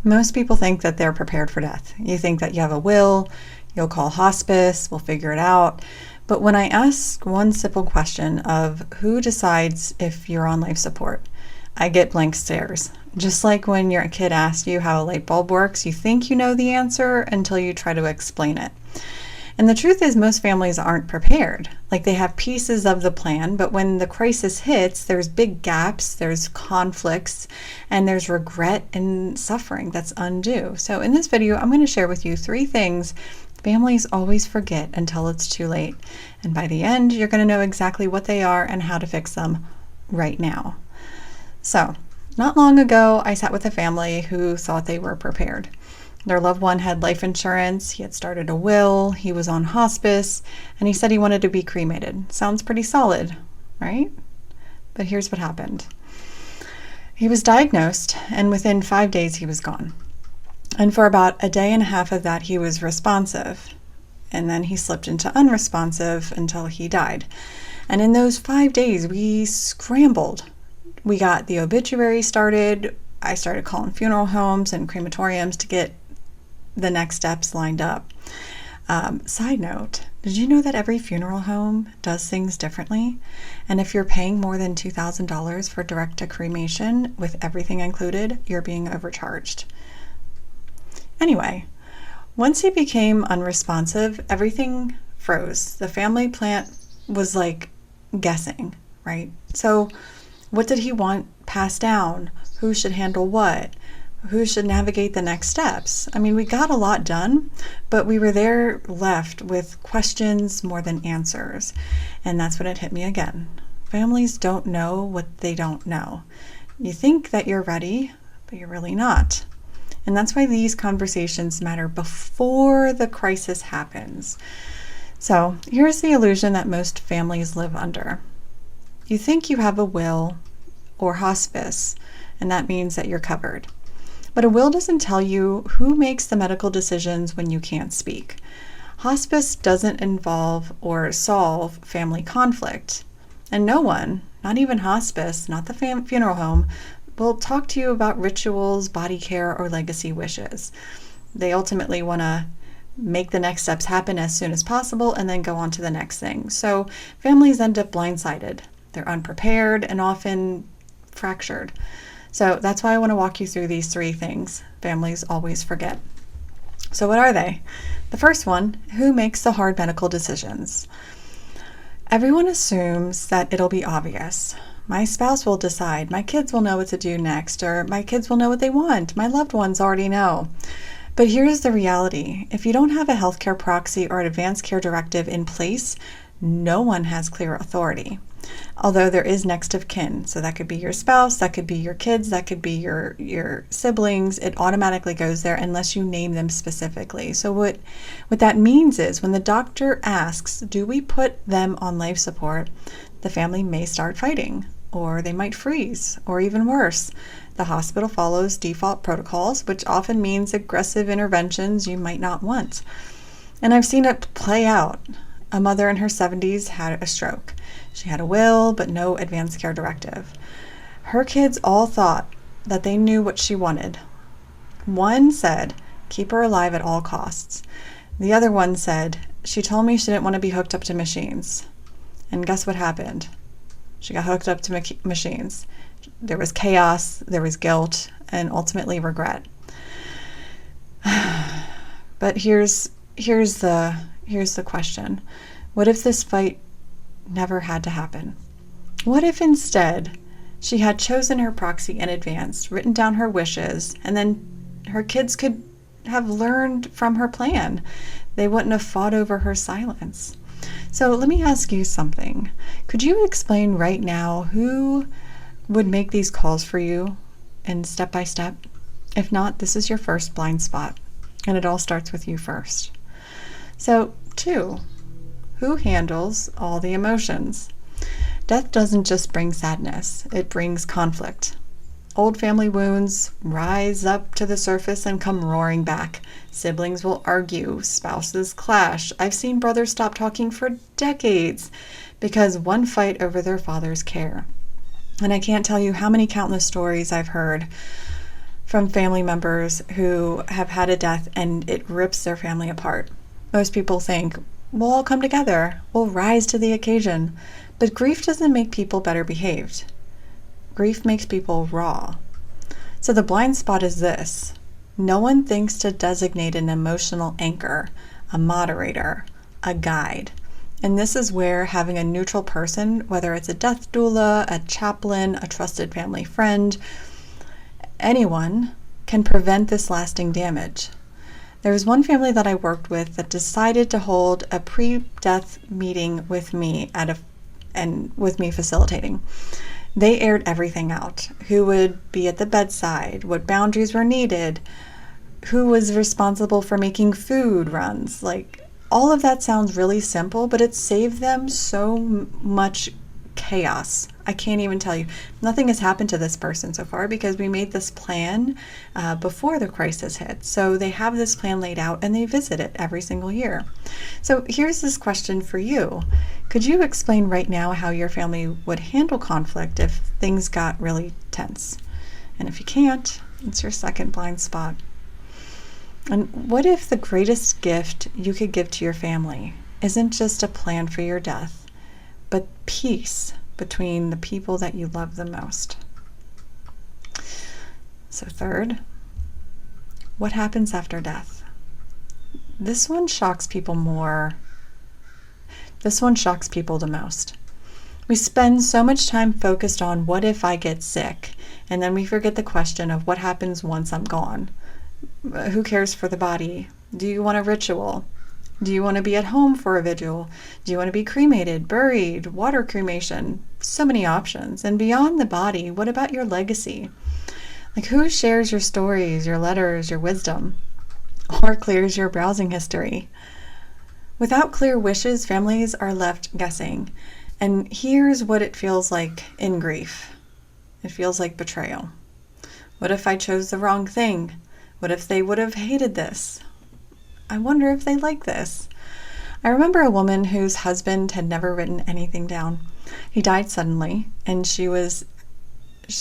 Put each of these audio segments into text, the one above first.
Most people think that they're prepared for death. You think that you have a will, you'll call hospice, we'll figure it out. But when I ask one simple question of who decides if you're on life support, I get blank stares. Just like when your kid asks you how a light bulb works, you think you know the answer until you try to explain it. And the truth is, most families aren't prepared. Like, they have pieces of the plan, but when the crisis hits, there's big gaps, there's conflicts, and there's regret and suffering that's undue. So in this video, I'm going to share with you 3 things families always forget until it's too late. And by the end, you're going to know exactly what they are and how to fix them right now. So, not long ago, I sat with a family who thought they were prepared. Their loved one had life insurance, he had started a will, he was on hospice, and he said he wanted to be cremated. Sounds pretty solid, right? But here's what happened. He was diagnosed, and within 5 days he was gone. And for about a day and a half of that, he was responsive. And then he slipped into unresponsive until he died. And in those 5 days, we scrambled. We got the obituary started. I started calling funeral homes and crematoriums to get the next steps lined up. Side note, did you know that every funeral home does things differently? And if you're paying more than $2,000 for direct to cremation with everything included, you're being overcharged. Anyway, once he became unresponsive, everything froze. The family plant was like guessing, right? So what did he want passed down? Who should handle what? Who should navigate the next steps? I mean, we got a lot done, but we were there left with questions more than answers. And that's when it hit me again. Families don't know what they don't know. You think that you're ready, but you're really not. And that's why these conversations matter before the crisis happens. So here's the illusion that most families live under. You think you have a will or hospice, and that means that you're covered. But a will doesn't tell you who makes the medical decisions when you can't speak. Hospice doesn't involve or solve family conflict. And no one, not even hospice, not the funeral home, will talk to you about rituals, body care, or legacy wishes. They ultimately want to make the next steps happen as soon as possible and then go on to the next thing. So families end up blindsided. They're unprepared and often fractured. So that's why I want to walk you through these 3 things families always forget. So what are they? The first one, who makes the hard medical decisions? Everyone assumes that it'll be obvious. My spouse will decide, my kids will know what to do next, or my kids will know what they want, my loved ones already know. But here's the reality. If you don't have a healthcare proxy or an advanced care directive in place, no one has clear authority. Although there is next of kin. So that could be your spouse, that could be your kids, that could be your siblings. It automatically goes there unless you name them specifically. So what that means is when the doctor asks, do we put them on life support, the family may start fighting, or they might freeze, or even worse. The hospital follows default protocols, which often means aggressive interventions you might not want. And I've seen it play out. A mother in her 70s had a stroke. She had a will, but no advanced care directive. Her kids all thought that they knew what she wanted. One said, keep her alive at all costs. The other one said, she told me she didn't want to be hooked up to machines. And guess what happened? She got hooked up to machines. There was chaos, there was guilt, and ultimately regret. But here's the question. What if this fight never had to happen? What if instead she had chosen her proxy in advance, written down her wishes, and then her kids could have learned from her plan? They wouldn't have fought over her silence. So let me ask you something. Could you explain right now who would make these calls for you and step by step? If not, this is your first blind spot, and it all starts with you first. So 2, who handles all the emotions? Death doesn't just bring sadness, it brings conflict. Old family wounds rise up to the surface and come roaring back. Siblings will argue, spouses clash. I've seen brothers stop talking for decades because one fight over their father's care. And I can't tell you how many countless stories I've heard. from family members who have had a death and it rips their family apart. Most people think, we'll all come together, we'll rise to the occasion. But grief doesn't make people better behaved. Grief makes people raw. So the blind spot is this: no one thinks to designate an emotional anchor, a moderator, a guide. And this is where having a neutral person, whether it's a death doula, a chaplain, a trusted family friend, anyone, can prevent this lasting damage. There was one family that I worked with that decided to hold a pre-death meeting with me and with me facilitating. They aired everything out: who would be at the bedside, what boundaries were needed, who was responsible for making food runs. Like, all of that sounds really simple, but it saved them so much chaos. I can't even tell you. Nothing has happened to this person so far because we made this plan before the crisis hit. So they have this plan laid out and they visit it every single year. So here's this question for you. Could you explain right now how your family would handle conflict if things got really tense? And if you can't, it's your second blind spot. And what if the greatest gift you could give to your family isn't just a plan for your death, but peace between the people that you love the most? So third, what happens after death? This one shocks people the most. We spend so much time focused on what if I get sick, and then we forget the question of what happens once I'm gone. Who cares for the body? Do you want a ritual? Do you want to be at home for a vigil? Do you want to be cremated, buried, water cremation? So many options. And beyond the body, what about your legacy? Like, who shares your stories, your letters, your wisdom, or clears your browsing history? Without clear wishes, families are left guessing. And here's what it feels like in grief. It feels like betrayal. What if I chose the wrong thing? What if they would have hated this? I wonder if they like this. I remember a woman whose husband had never written anything down. He died suddenly, and she was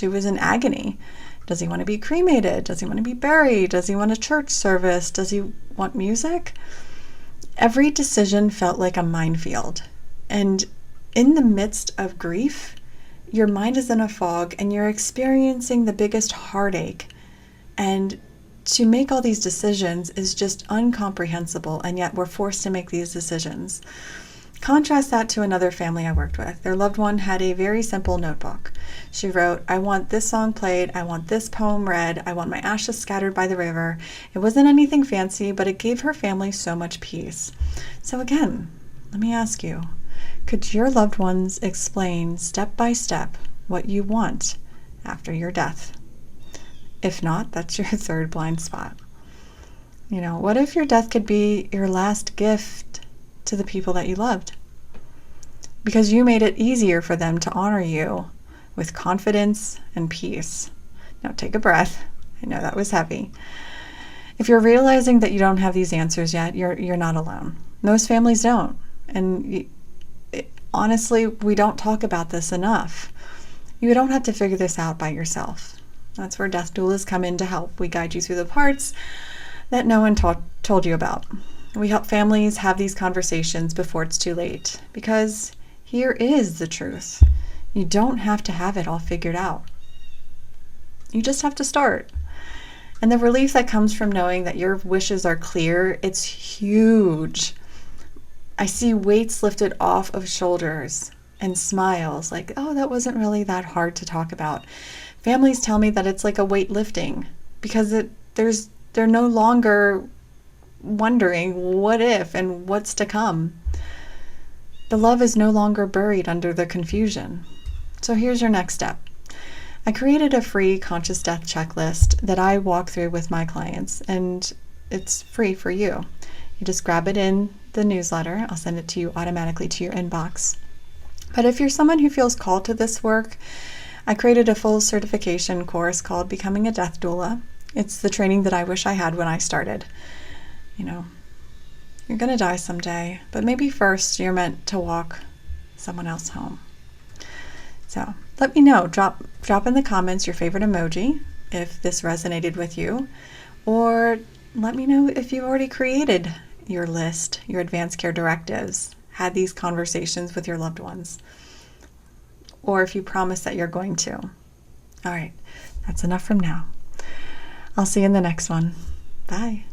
in agony. Does he want to be cremated? Does he want to be buried? Does he want a church service? Does he want music? Every decision felt like a minefield. And in the midst of grief, your mind is in a fog and you're experiencing the biggest heartache. And to make all these decisions is just incomprehensible, and yet we're forced to make these decisions. Contrast that to another family I worked with. Their loved one had a very simple notebook. She wrote, I want this song played, I want this poem read, I want my ashes scattered by the river. It wasn't anything fancy, but it gave her family so much peace. So again, let me ask you, could your loved ones explain step by step what you want after your death? If not, that's your third blind spot. What if your death could be your last gift to the people that you loved? Because you made it easier for them to honor you with confidence and peace. Now take a breath. I know that was heavy. If you're realizing that you don't have these answers yet, you're not alone. Most families don't. And honestly, we don't talk about this enough. You don't have to figure this out by yourself. That's where death doulas come in to help. We guide you through the parts that no one told you about. We help families have these conversations before it's too late, because here is the truth. You don't have to have it all figured out. You just have to start. And the relief that comes from knowing that your wishes are clear, it's huge. I see weights lifted off of shoulders and smiles like, oh, that wasn't really that hard to talk about. Families tell me that it's like a weight lifting because they're no longer wondering what if and what's to come. The love is no longer buried under the confusion. So here's your next step. I created a free conscious death checklist that I walk through with my clients, and it's free for you. You just grab it in the newsletter. I'll send it to you automatically to your inbox. But if you're someone who feels called to this work, I created a full certification course called Becoming a Death Doula. It's the training that I wish I had when I started. You're going to die someday, but maybe first you're meant to walk someone else home. So let me know. Drop in the comments your favorite emoji. if this resonated with you, or let me know if you've already created your list, your advanced care directives, had these conversations with your loved ones, or if you promise that you're going to. All right, that's enough from now. I'll see you in the next one. Bye.